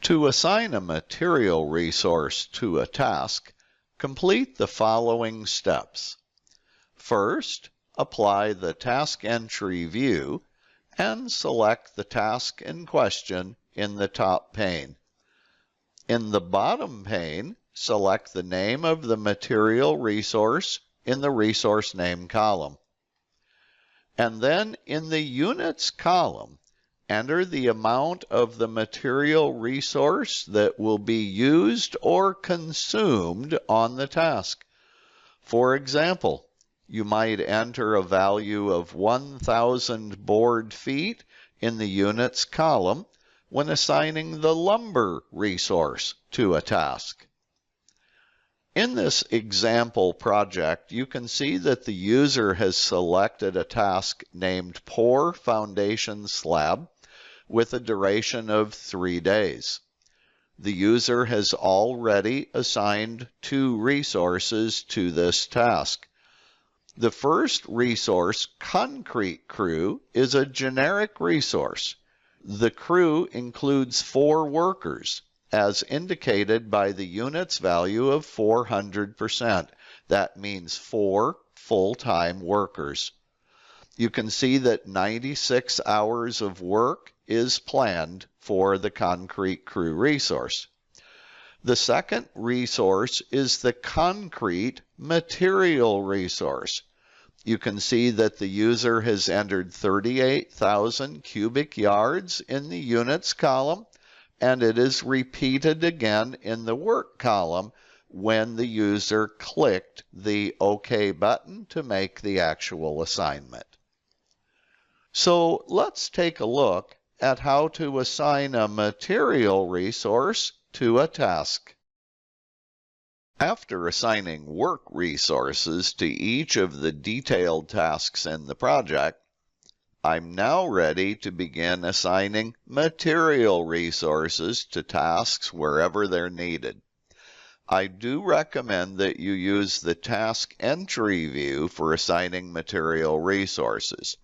To assign a material resource to a task, complete the following steps. First, apply the Task Entry view and select the task in question in the top pane. In the bottom pane, select the name of the material resource in the Resource Name column. And then in the Units column, enter the amount of the material resource that will be used or consumed on the task. For example, you might enter a value of 1,000 board feet in the Units column when assigning the lumber resource to a task. In this example project, you can see that the user has selected a task named Pour Foundation Slab with a duration of 3 days. The user has already assigned 2 resources to this task. The first resource, Concrete Crew, is a generic resource. The crew includes 4 workers, as indicated by the unit's value of 400%. That means 4 full-time workers. You can see that 96 hours of work is planned for the Concrete Crew resource. The second resource is the Concrete Material resource. You can see that the user has entered 38,000 cubic yards in the Units column, and it is repeated again in the Work column when the user clicked the OK button to make the actual assignment. So let's take a look at how to assign a material resource to a task. After assigning work resources to each of the detailed tasks in the project, I'm now ready to begin assigning material resources to tasks wherever they're needed. I do recommend that you use the Task Entry view for assigning material resources.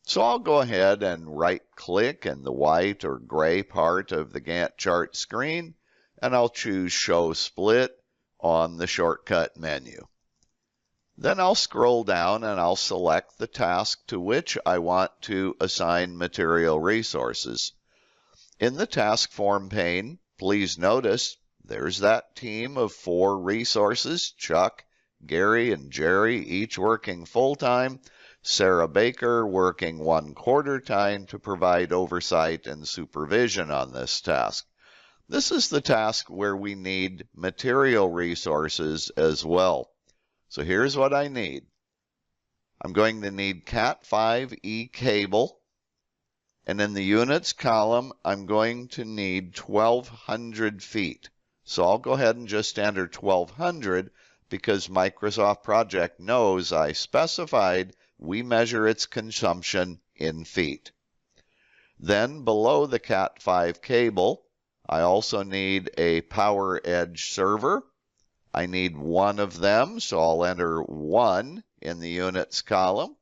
So I'll go ahead and right-click in the white or gray part of the Gantt chart screen, and I'll choose Show Split on the shortcut menu. Then I'll scroll down and I'll select the task to which I want to assign material resources. In the Task Form pane, please notice there's that team of 4 resources, Chuck, Gary, and Jerry, each working full-time, Sarah Baker working 1/4 time to provide oversight and supervision on this task. This is the task where we need material resources as well. So here's what I need. I'm going to need Cat5e cable, and in the Units column, I'm going to need 1,200 feet. So I'll go ahead and just enter 1,200 because Microsoft Project knows I specified we measure its consumption in feet. Then below the Cat5 cable, I also need a PowerEdge server. I need 1 of them, so I'll enter 1 in the Units column.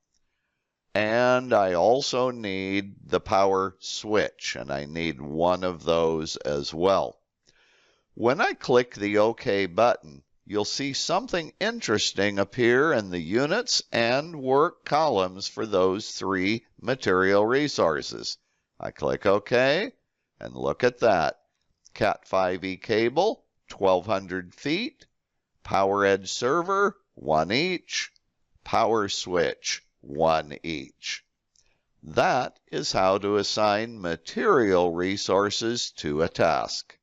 And I also need the power switch, and I need 1 of those as well. When I click the OK button, you'll see something interesting appear in the Units and Work columns for those 3 material resources. I click OK, and look at that. Cat5e cable, 1,200 feet. PowerEdge server, 1 each. Power switch, 1 each. That is how to assign material resources to a task.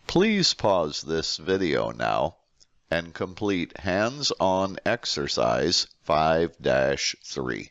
Please pause this video now and complete hands-on exercise 5-3.